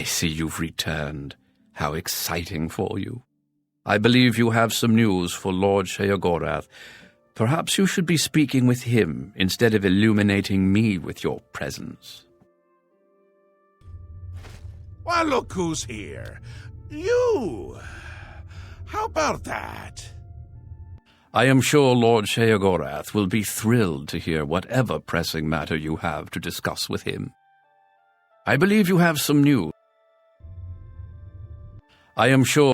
see you've returned. How exciting for you. I believe you have some news for Lord Sheogorath. Perhaps you should be speaking with him instead of illuminating me with your presence. Well, look who's here. You! How about that? I am sure Lord Sheogorath will be thrilled to hear whatever pressing matter you have to discuss with him. I believe you have some news. I am sure...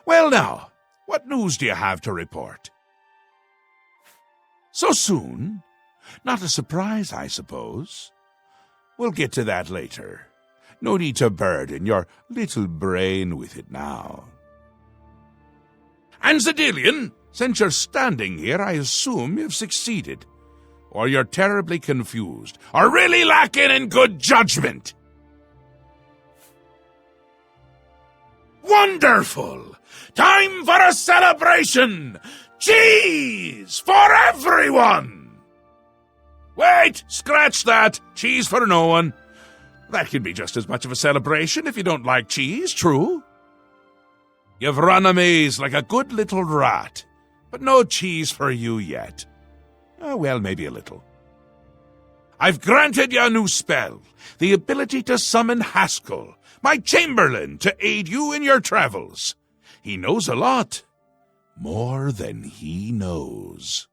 Well now, what news do you have to report? So soon? Not a surprise, I suppose. We'll get to that later. No need to burden your little brain with it now. And Zedilian, since you're standing here, I assume you've succeeded. Or you're terribly confused, or really lacking in good judgment. Wonderful! Time for a celebration! Cheese for everyone! Wait, scratch that. Cheese for no one. That can be just as much of a celebration if you don't like cheese, true? You've run a maze like a good little rat, but no cheese for you yet. Oh, well, maybe a little. I've granted you a new spell, the ability to summon Haskell, my Chamberlain, to aid you in your travels. He knows a lot. More than he knows.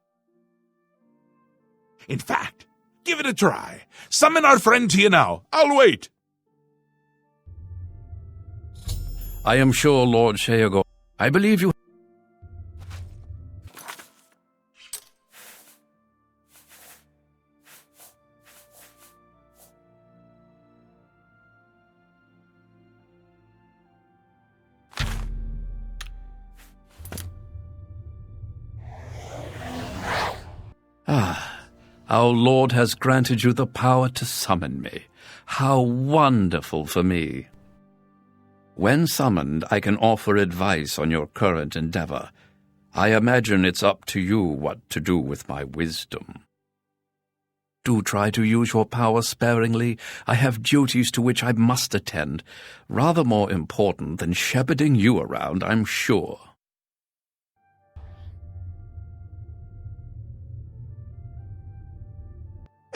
In fact, give it a try. Summon our friend to you now. I'll wait. I am sure Lord Sheogorath... I believe you... Our Lord has granted you the power to summon me. How wonderful for me! When summoned, I can offer advice on your current endeavor. I imagine it's up to you what to do with my wisdom. Do try to use your power sparingly. I have duties to which I must attend, rather more important than shepherding you around, I'm sure.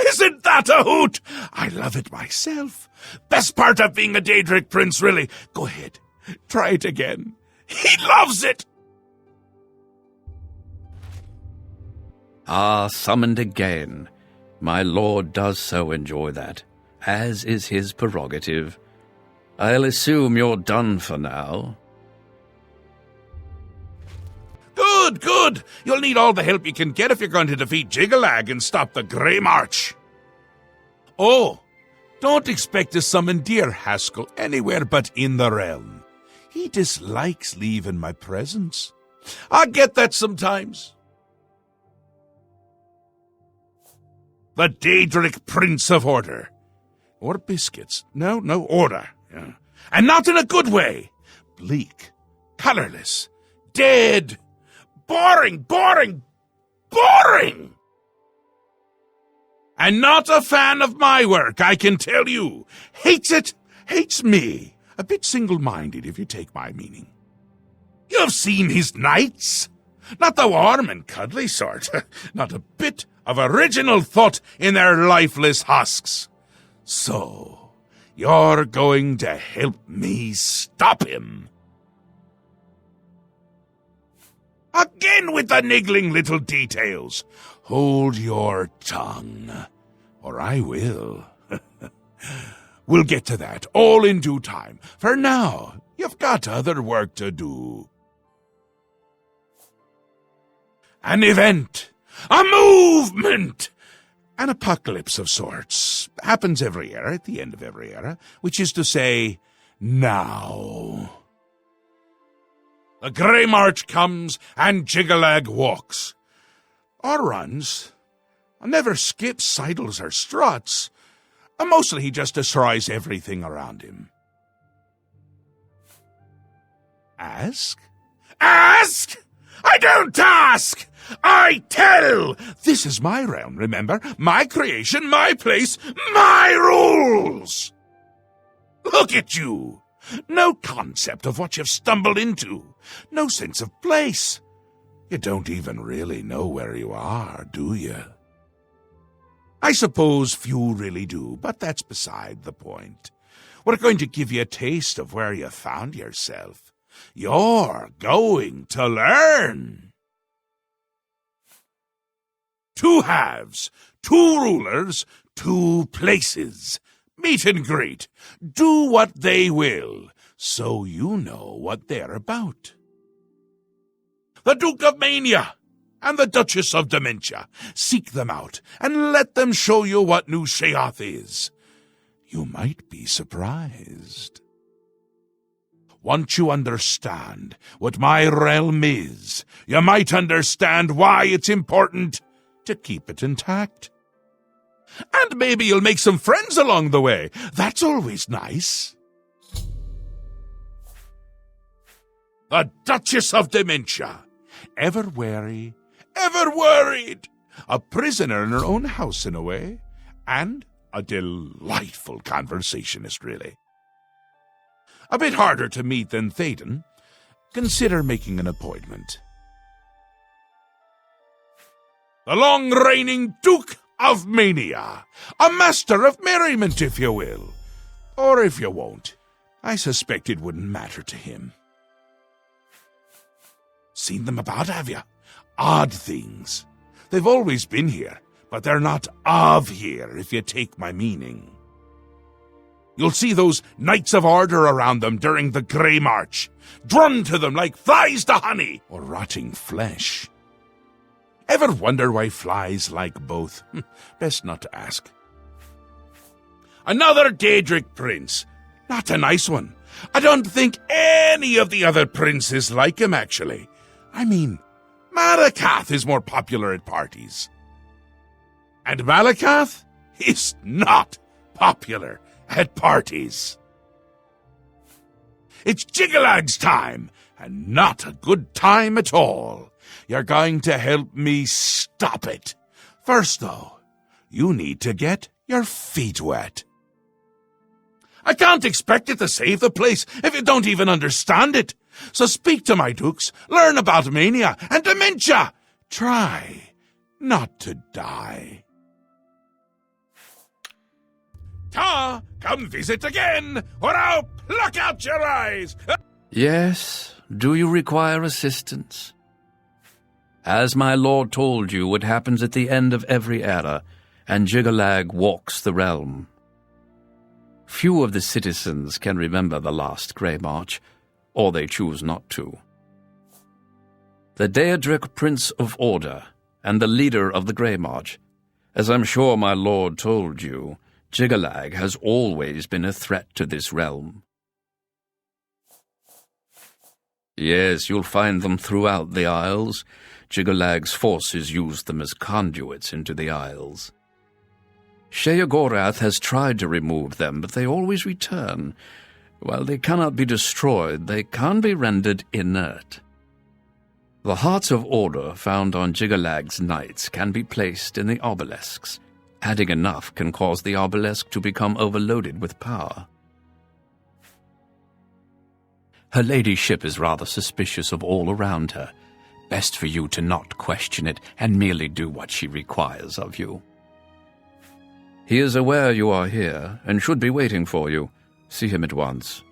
Isn't that a hoot? I love it myself. Best part of being a Daedric prince, really. Go ahead. Try it again. He loves it. Ah, summoned again. My lord does so enjoy that, as is his prerogative. I'll assume you're done for now. Good, good. You'll need all the help you can get if you're going to defeat Jiggalag and stop the Grey March. Oh, don't expect to summon dear Haskell anywhere but in the realm. He dislikes leaving my presence. I get that sometimes. The Daedric Prince of Order. Or biscuits. No, order. Yeah. And not in a good way. Bleak, colorless, dead. Boring! And not a fan of my work, I can tell you. Hates it, hates me. A bit single-minded, if you take my meaning. You've seen his knights. Not the warm and cuddly sort. Not a bit of original thought in their lifeless husks. So, you're going to help me stop him. Again with the niggling little details. Hold your tongue, or I will. We'll get to that, all in due time. For now, you've got other work to do. An event, a movement, an apocalypse of sorts. Happens every era, at the end of every era, which is to say, now. The Grey March comes, and Jiggalag walks. Or runs. Never skips, sidles, or struts. Mostly he just destroys everything around him. Ask? Ask? I don't ask! I tell! This is my realm, remember? My creation, my place, my rules! Look at you! No concept of what you've stumbled into. No sense of place. You don't even really know where you are, do you? I suppose few really do, but that's beside the point. We're going to give you a taste of where you found yourself. You're going to learn. 2 halves, 2 rulers, 2 places. Meet and greet. Do what they will, so you know what they're about. The Duke of Mania and the Duchess of Dementia. Seek them out and let them show you what New Sheoth is. You might be surprised. Once you understand what my realm is, you might understand why it's important to keep it intact. And maybe you'll make some friends along the way. That's always nice. The Duchess of Dementia. Ever wary, ever worried. A prisoner in her own house in a way. And a delightful conversationist, really. A bit harder to meet than Théoden. Consider making an appointment. The long-reigning Duke of Mania. A master of merriment, if you will. Or if you won't, I suspect it wouldn't matter to him. Seen them about, have you? Odd things. They've always been here, but they're not of here, if you take my meaning. You'll see those Knights of Order around them during the Grey March, drawn to them like flies to honey or rotting flesh. Ever wonder why flies like both? Best not to ask. Another Daedric prince. Not a nice one. I don't think any of the other princes like him, actually. I mean, Malakath is more popular at parties. And Malakath is not popular at parties. It's Jiggalag's time, and not a good time at all. You're going to help me stop it. First, though, you need to get your feet wet. I can't expect you to save the place if you don't even understand it. So speak to my dukes, learn about mania and dementia. Try not to die. Ta, come visit again, or I'll pluck out your eyes. Yes, do you require assistance? As my lord told you, it happens at the end of every era, and Jiggalag walks the realm. Few of the citizens can remember the last Grey March, or they choose not to. The Daedric Prince of Order, and the leader of the Grey March, as I'm sure my lord told you, Jiggalag has always been a threat to this realm. Yes, you'll find them throughout the Isles. Jiggalag's forces use them as conduits into the Isles. Sheogorath has tried to remove them, but they always return. While they cannot be destroyed, they can be rendered inert. The Hearts of Order found on Jiggalag's knights can be placed in the obelisks. Adding enough can cause the obelisk to become overloaded with power. Her ladyship is rather suspicious of all around her. Best for you to not question it and merely do what she requires of you. He is aware you are here and should be waiting for you. See him at once.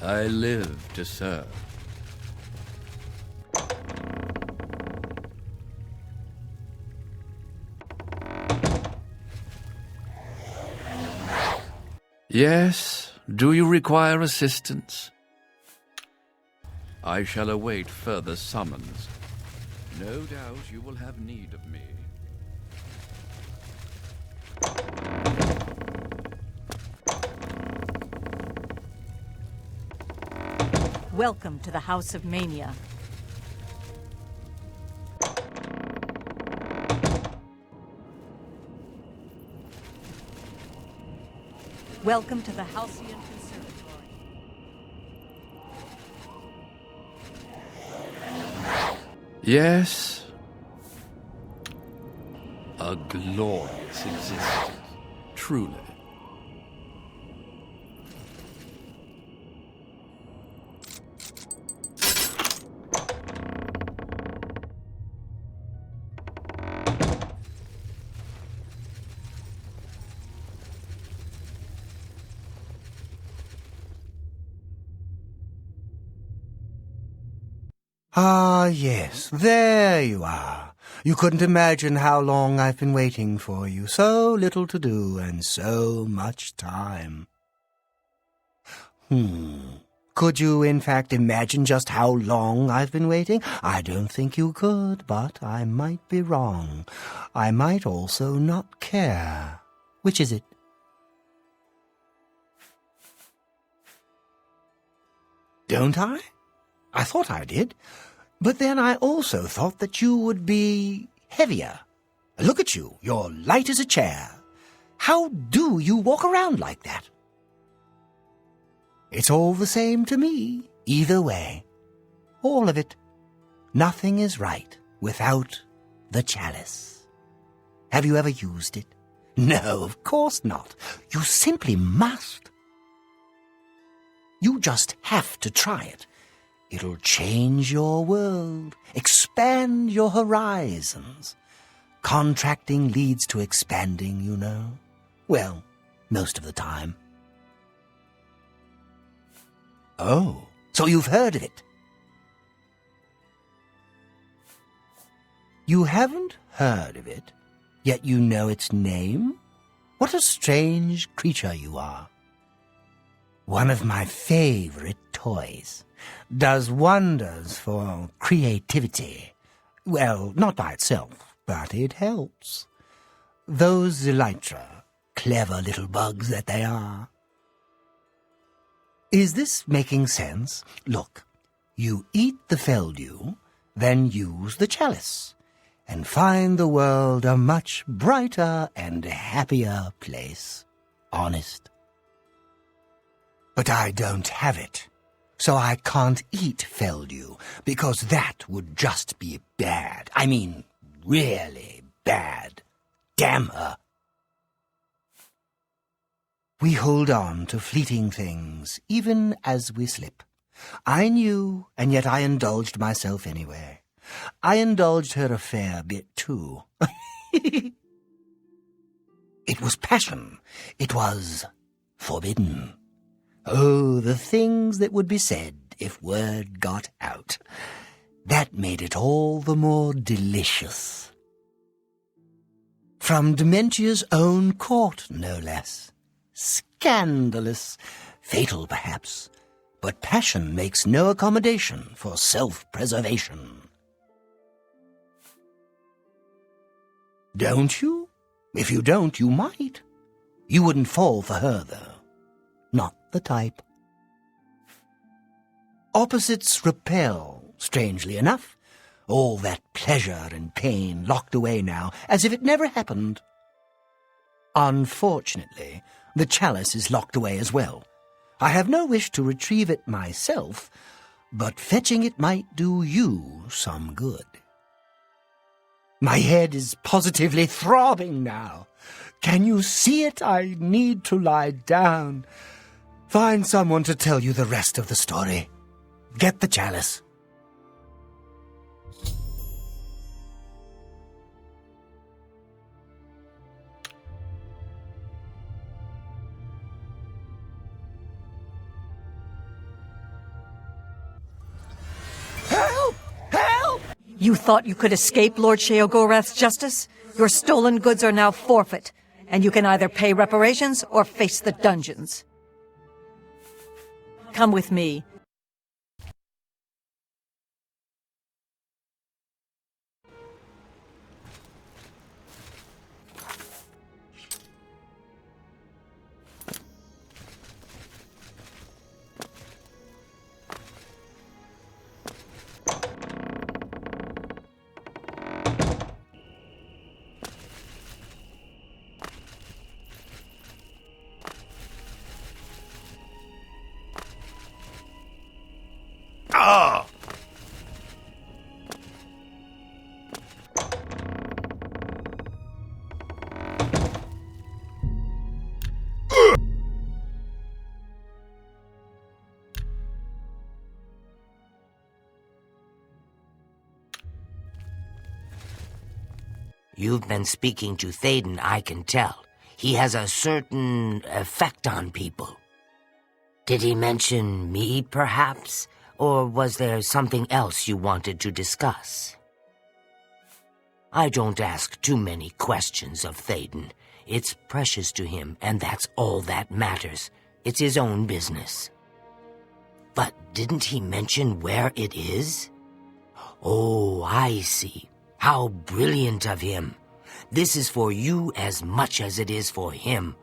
I live to serve. Yes, do you require assistance? I shall await further summons. No doubt you will have need of me. Welcome to the House of Mania. Welcome to the Halcyon Conservatory. Yes. A glorious existence, truly. Ah, yes, there you are. You couldn't imagine how long I've been waiting for you. So little to do and so much time. Could you, in fact, imagine just how long I've been waiting? I don't think you could, but I might be wrong. I might also not care. Which is it? Don't I? I thought I did. But then I also thought that you would be heavier. Look at you. You're light as a chair. How do you walk around like that? It's all the same to me, either way. All of it. Nothing is right without the chalice. Have you ever used it? No, of course not. You simply must. You just have to try it. It'll change your world, expand your horizons. Contracting leads to expanding, you know. Well, most of the time. Oh, so you've heard of it? You haven't heard of it, yet you know its name? What a strange creature you are. One of my favorite toys. Does wonders for creativity. Well, not by itself, but it helps. Those elytra, clever little bugs that they are. Is this making sense? Look, you eat the feldew, then use the chalice, and find the world a much brighter and happier place. Honest. But I don't have it, so I can't eat feldew, because that would just be bad. I mean, really bad. Damn her. We hold on to fleeting things, even as we slip. I knew, and yet I indulged myself anyway. I indulged her a fair bit, too. It was passion. It was forbidden. Oh, the things that would be said if word got out. That made it all the more delicious. From Dementia's own court, no less. Scandalous, fatal perhaps, but passion makes no accommodation for self-preservation. Don't you? If you don't, you might. You wouldn't fall for her, though. Not the type. Opposites repel, strangely enough. All that pleasure and pain locked away now, as if it never happened. Unfortunately, the chalice is locked away as well. I have no wish to retrieve it myself, but fetching it might do you some good. My head is positively throbbing now. Can you see it? I need to lie down. Find someone to tell you the rest of the story. Get the chalice. Help! Help! You thought you could escape Lord Sheogorath's justice? Your stolen goods are now forfeit, and you can either pay reparations or face the dungeons. Come with me. Ah! You've been speaking to Thaden, I can tell. He has a certain effect on people. Did he mention me, perhaps? Or was there something else you wanted to discuss? I don't ask too many questions of Thaden. It's precious to him, and that's all that matters. It's his own business. But didn't he mention where it is? Oh, I see. How brilliant of him. This is for you as much as it is for him.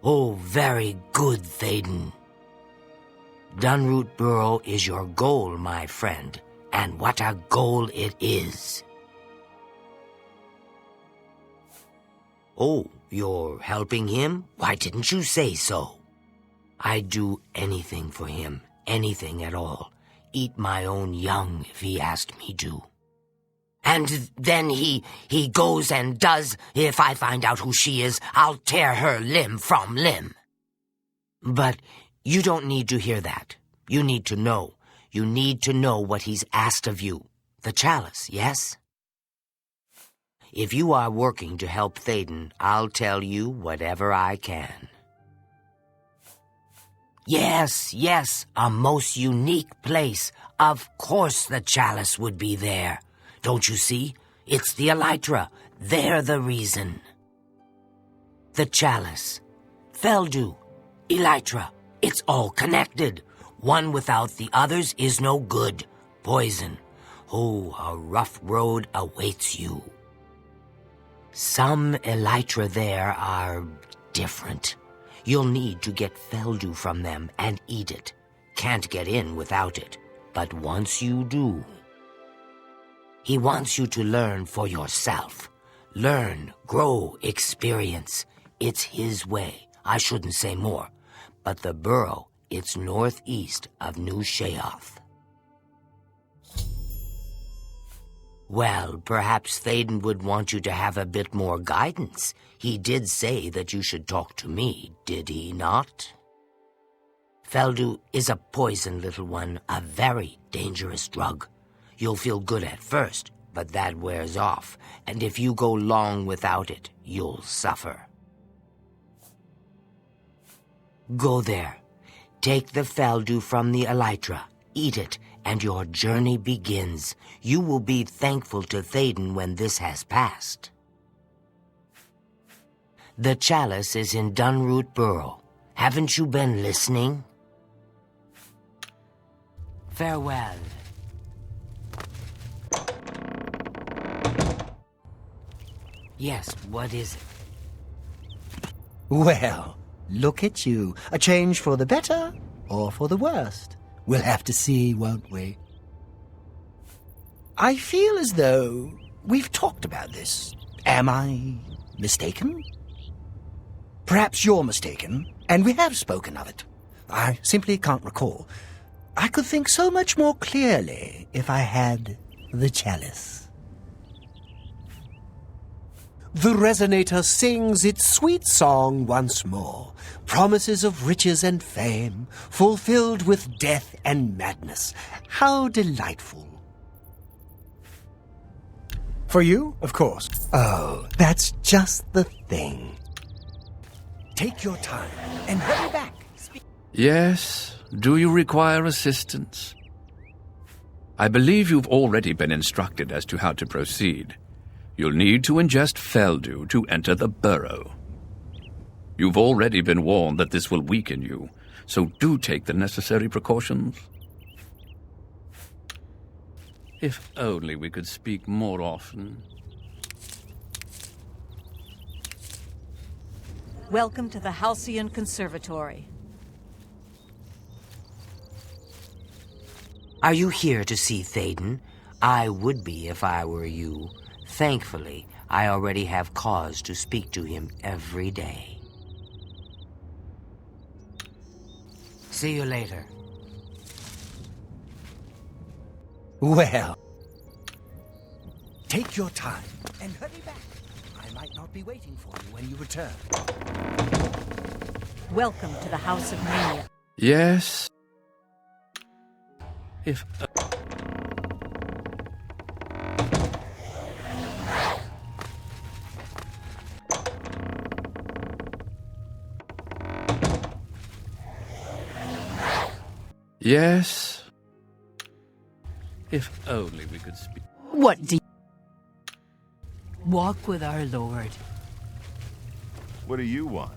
Oh, very good, Thaden. Dunroot Burrow is your goal, my friend, and what a goal it is. Oh, you're helping him? Why didn't you say so? I'd do anything for him, anything at all. Eat my own young if he asked me to. And then he goes and does. If I find out who she is, I'll tear her limb from limb. But you don't need to hear that. You need to know. You need to know what he's asked of you. The chalice, yes? If you are working to help Thaden, I'll tell you whatever I can. Yes, a most unique place. Of course the chalice would be there. Don't you see? It's the elytra. They're the reason. The chalice, Feldu, elytra, it's all connected. One without the others is no good. Poison. Oh, a rough road awaits you. Some elytra there are different. You'll need to get Feldu from them and eat it. Can't get in without it. But once you do, he wants you to learn for yourself. Learn, grow, experience. It's his way. I shouldn't say more. But the burrow, it's northeast of New Sheoth. Well, perhaps Thaden would want you to have a bit more guidance. He did say that you should talk to me, did he not? Feldu is a poison, little one, a very dangerous drug. You'll feel good at first, but that wears off, and if you go long without it, you'll suffer. Go there. Take the Feldu from the elytra, eat it, and your journey begins. You will be thankful to Thaden when this has passed. The chalice is in Dunroot Burrow. Haven't you been listening? Farewell. Yes, what is it? Well, look at you. A change for the better or for the worst? We'll have to see, won't we? I feel as though we've talked about this. Am I mistaken? Perhaps you're mistaken, and we have spoken of it. I simply can't recall. I could think so much more clearly if I had the chalice. The resonator sings its sweet song once more. Promises of riches and fame, fulfilled with death and madness. How delightful. For you, of course. Oh, that's just the thing. Take your time and hurry back. Yes, do you require assistance? I believe you've already been instructed as to how to proceed. You'll need to ingest Feldu to enter the burrow. You've already been warned that this will weaken you, so do take the necessary precautions. If only we could speak more often. Welcome to the Halcyon Conservatory. Are you here to see Thaden? I would be if I were you. Thankfully, I already have cause to speak to him every day. See you later. Well, take your time and hurry back. I might not be waiting for you when you return. Welcome to the House of Mania. Yes. If... Yes. If only we could speak. What do you... Walk with our Lord. What do you want?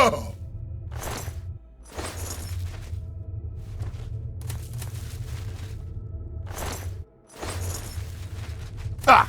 Oh! Ah!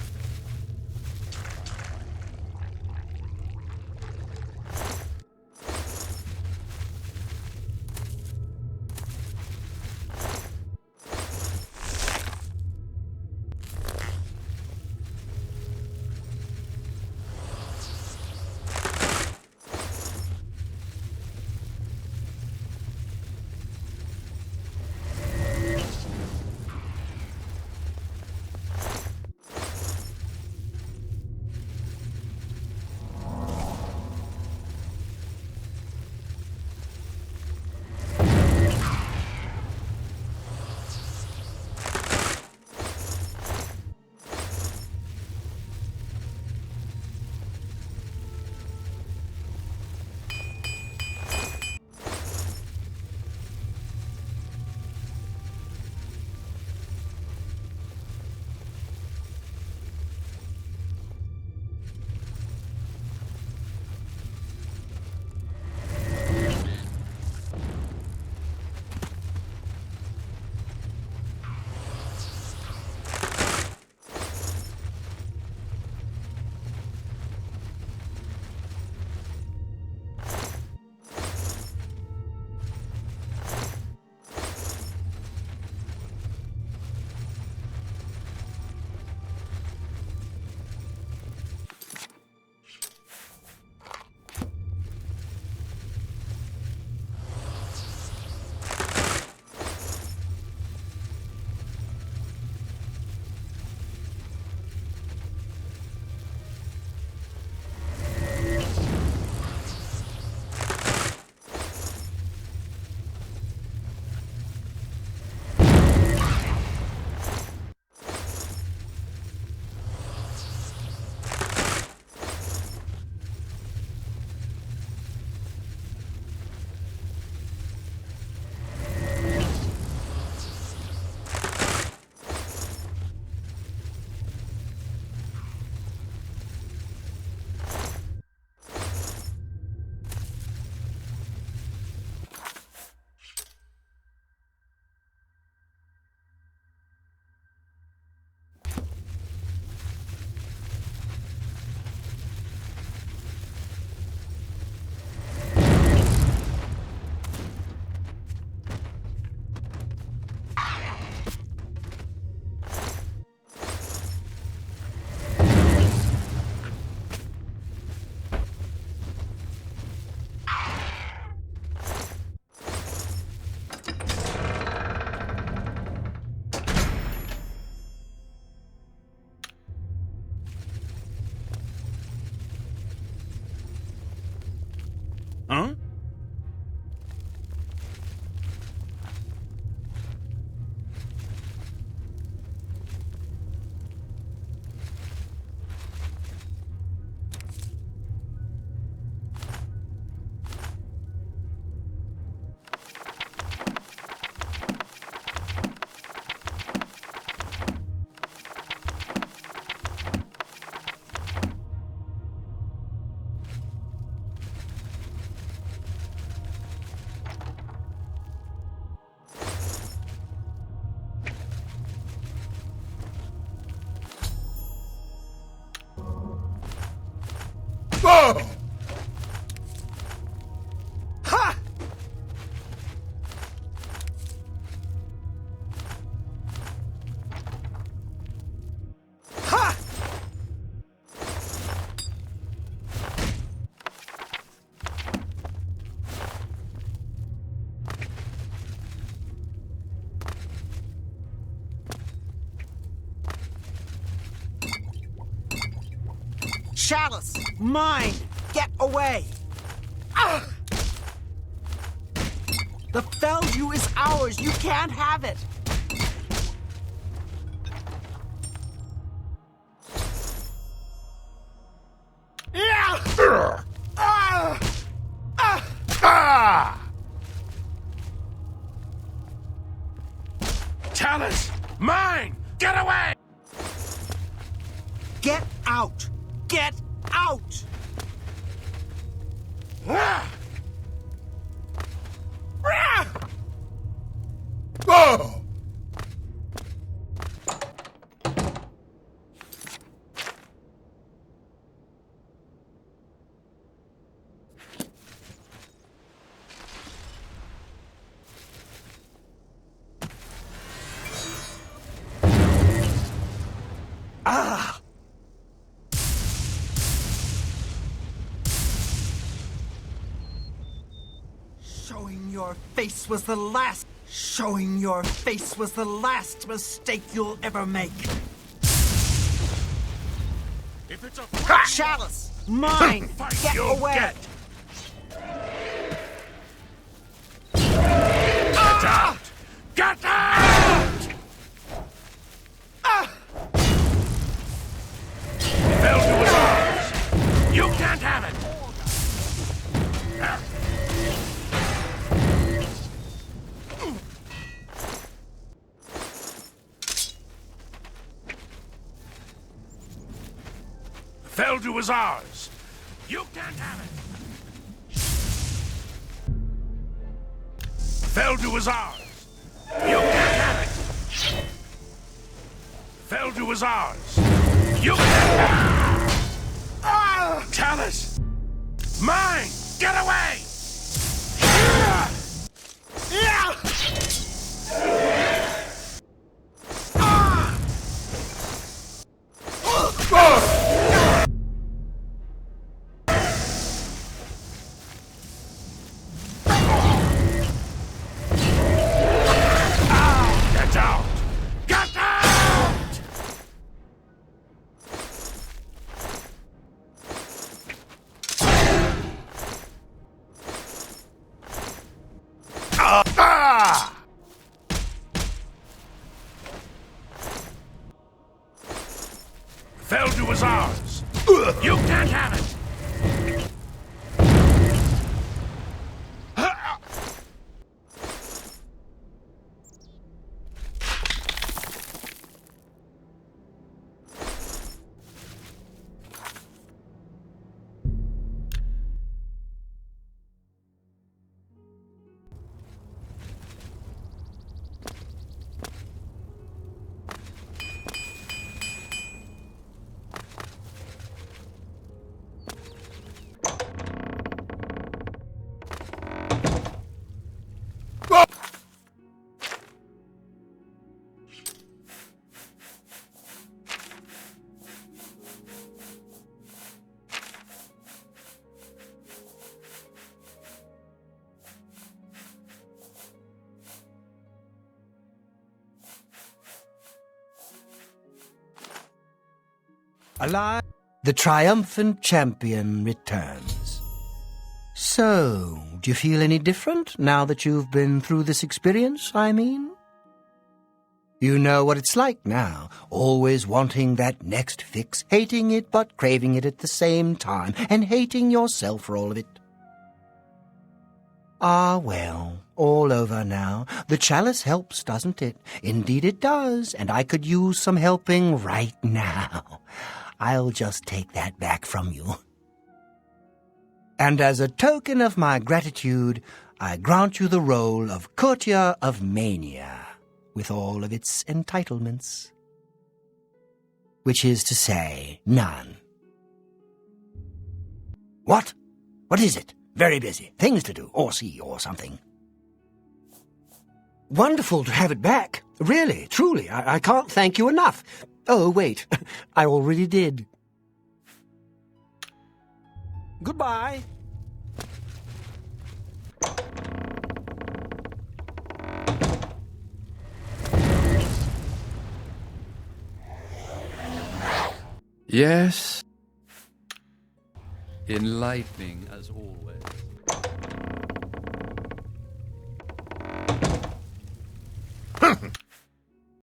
Huh? Oh! Ha! Ha! Chalice! Mine! Get away! Ah! The Feldew is ours! You can't have it! Yeah! Ah! Ah! Ah! Chalice! Mine! Get away! Get out! Get out! Ah! face was the last... Showing your face was the last mistake you'll ever make. If it's a Chalice! Mine! fight, Get you'll away! get. Get out! Get out! Veldu is ours. You can't have it. Veldu is ours. You can't have it. Veldu is ours. You can't have it. Veldu is ours. You can't have it. Chalice! Mine! Get away! Get out! Get out! Veldu is ours. You can't have it. Alive, the triumphant champion returns. So, do you feel any different now that you've been through this experience, I mean? You know what it's like now, always wanting that next fix, hating it but craving it at the same time, and hating yourself for all of it. Ah, well, all over now. The chalice helps, doesn't it? Indeed it does, and I could use some helping right now. I'll just take that back from you. And as a token of my gratitude, I grant you the role of Courtier of Mania, with all of its entitlements. Which is to say, none. What? What is it? Very busy. Things to do, or see, or something. Wonderful to have it back. Really, truly, I can't thank you enough. Oh, wait, I already did. Goodbye. Yes. Enlightening as always.